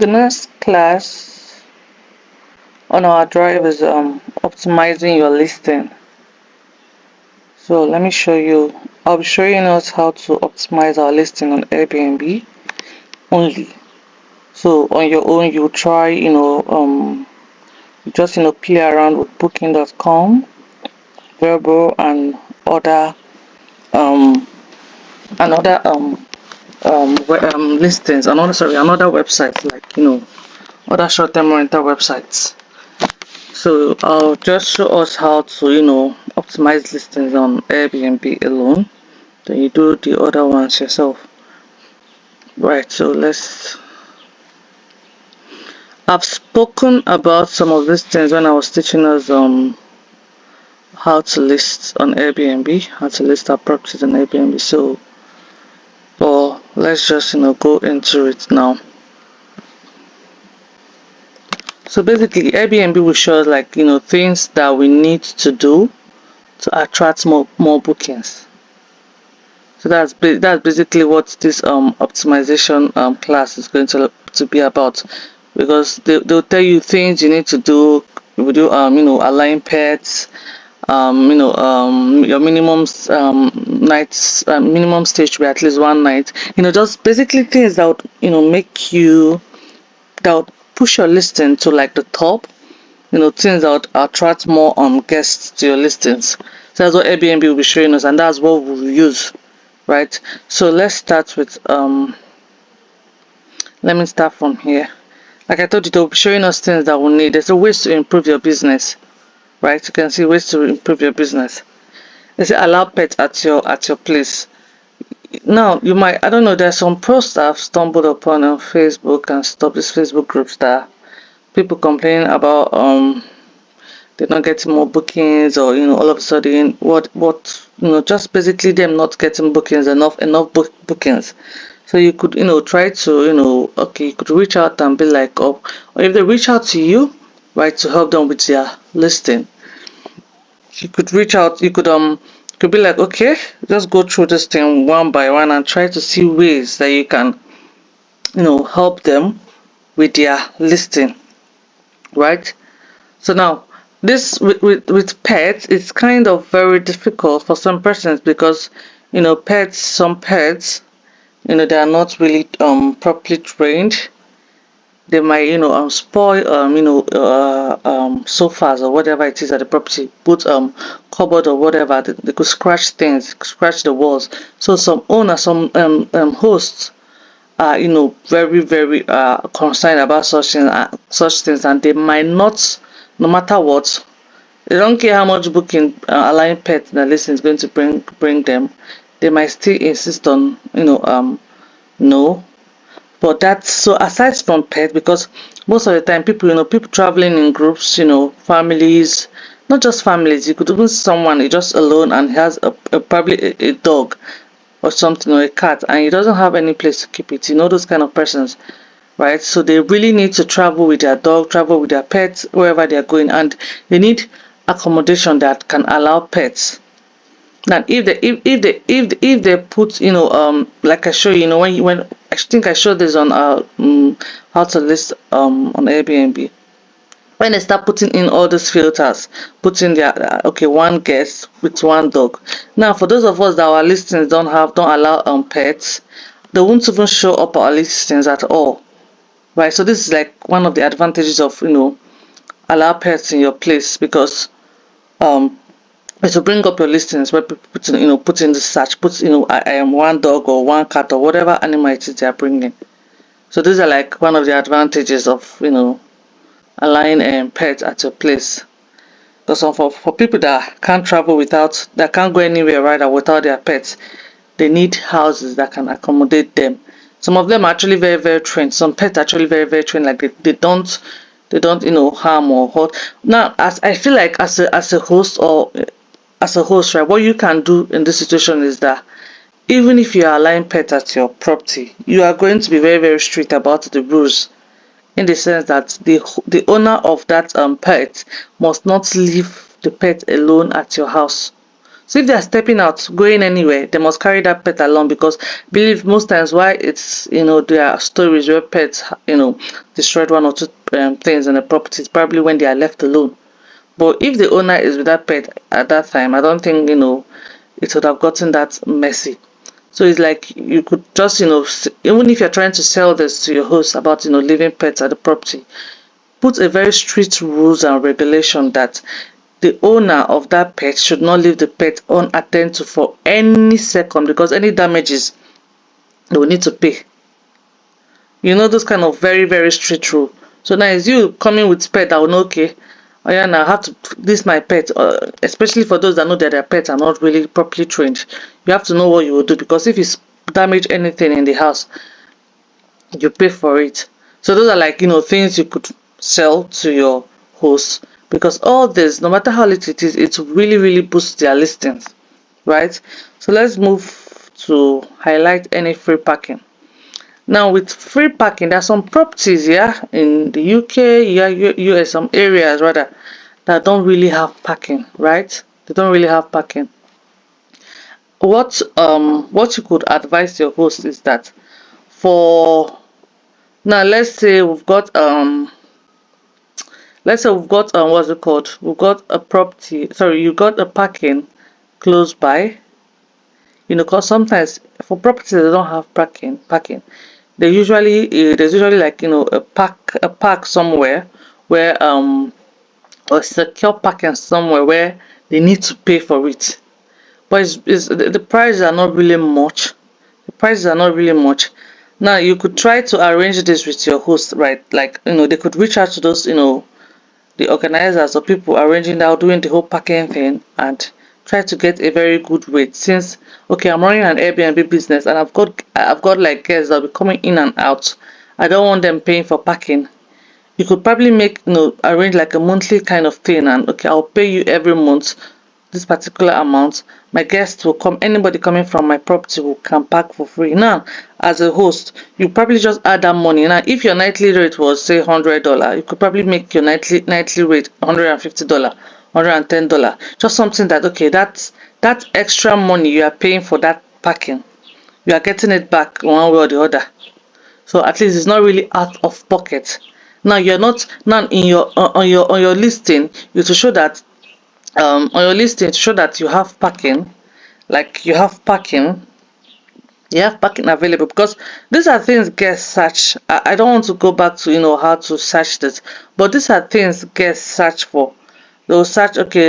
The next class on our drive is optimizing your listing. So let me show you. I'll be showing us how to optimize our listing on Airbnb only. So on your own, you try, just play around with Booking.com, Vrbo, and other um another listings, another website like other short-term rental websites. So I'll just show us how to optimize listings on Airbnb alone. Then you do the other ones yourself. Right, so I've spoken about some of these things when I was teaching us how to list on Airbnb, how to list our properties on Airbnb. So but let's just go into it now. So basically Airbnb will show us like things that we need to do to attract more bookings. So that's basically what this optimization class is going to be about, because they'll tell you things you need to do. You do align pets, your minimum nights, minimum stay should be at least one night. Just basically things that would make you, that would push your listing to like the top. Things that would attract more guests to your listings. So that's what Airbnb will be showing us, and that's what we'll use. Right, so let's start with let me start from here. Like I told you, they'll be showing us things that we'll need. There's ways to improve your business, right? You can see ways to improve your business. They say allow pets at your place. Now you might, I don't know, there's some posts that I've stumbled upon on Facebook and stuff, these Facebook groups that people complaining about they're not getting more bookings, or all of a sudden what just basically them not getting bookings, enough bookings. So you could try to okay, you could reach out and be like, oh, or if they reach out to you, right, to help them with their listing, you could reach out, you could be like, okay, just go through this thing one by one and try to see ways that you can help them with their listing, right? So now, this with pets, it's kind of very difficult for some persons, because some pets, they are not really properly trained. They might spoil sofas or whatever it is at the property, put cupboard or whatever. They could scratch things, scratch the walls. So some owners, some hosts are very very concerned about such things, and they might not, no matter what, they don't care how much booking allowing pet the listing is going to bring them, they might still insist on no. But that's, so aside from pet, because most of the time people traveling in groups, families, not just families, you could even see someone just alone and has probably a dog or something, or a cat, and he doesn't have any place to keep it, those kind of persons, right? So they really need to travel with their dog, travel with their pets wherever they are going, and they need accommodation that can allow pets. Now if they put like I show you, when I think I showed this on how to list on Airbnb, when they start putting in all these filters, putting their okay, one guest with one dog. Now for those of us that our listings don't allow pets, they won't even show up our listings at all, right? So this is like one of the advantages of allow pets in your place, because is to bring up your listings where people put in the search, put I am one dog or one cat or whatever animal it is they are bringing. So these are like one of the advantages of allowing pets at your place. Because for people that can't travel without, that can't go anywhere rather without their pets, they need houses that can accommodate them. Some of them are actually very very trained. Some pets are actually very very trained. Like they don't harm or hurt. Now, as I feel like as a host, or as a host, right, what you can do in this situation is that even if you are allowing pets at your property, you are going to be very very strict about the rules, in the sense that the owner of that pet must not leave the pet alone at your house. So if they are stepping out, going anywhere, they must carry that pet along, because believe most times why it's, there are stories where pets, destroyed one or two things in the property, probably when they are left alone. But if the owner is with that pet at that time, I don't think, it would have gotten that messy. So it's like you could just, even if you're trying to sell this to your host about, leaving pets at the property, put a very strict rules and regulation that the owner of that pet should not leave the pet unattended to for any second, because any damages they will need to pay. Those kind of very, very strict rule. So now it's you coming with pet that will know, okay, oh yeah, now I have to, this my pet, especially for those that know that their pets are not really properly trained. You have to know what you will do, because if it's damage anything in the house, you pay for it. So those are like, things you could sell to your host, because all this, no matter how little it is, it really, really boosts their listings, right? So let's move to highlight any free parking. Now with free parking, there are some properties, yeah, in the UK, yeah, US, some areas rather, that don't really have parking, right? They don't really have parking. What you could advise your host is that, for now, let's say we've got what's it called? We've got a property. Sorry, you got a parking close by. Because sometimes for properties that don't have parking, there's usually like, a park somewhere where, or secure parking somewhere where they need to pay for it. But the prices are not really much. The prices are not really much. Now you could try to arrange this with your host, right? Like, they could reach out to those, the organizers or people arranging that, doing the whole parking thing, and try to get a very good rate. Since, okay, I'm running an Airbnb business and I've got like guests that'll be coming in and out. I don't want them paying for parking. You could probably arrange like a monthly kind of thing, and okay, I'll pay you every month this particular amount. My guests will come, anybody coming from my property will can park for free. Now, as a host, you probably just add that money. Now, if your nightly rate was say $100, you could probably make your nightly rate $150, $110. Just something that, okay, that extra money you are paying for that parking, you are getting it back one way or the other. So at least it's not really out of pocket. Now you're not, now in your on your listing, you to show that, on your listing to show that you have parking, like you have parking available, because these are things guests search. I don't want to go back to how to search this, but these are things guests search for. They'll search, okay,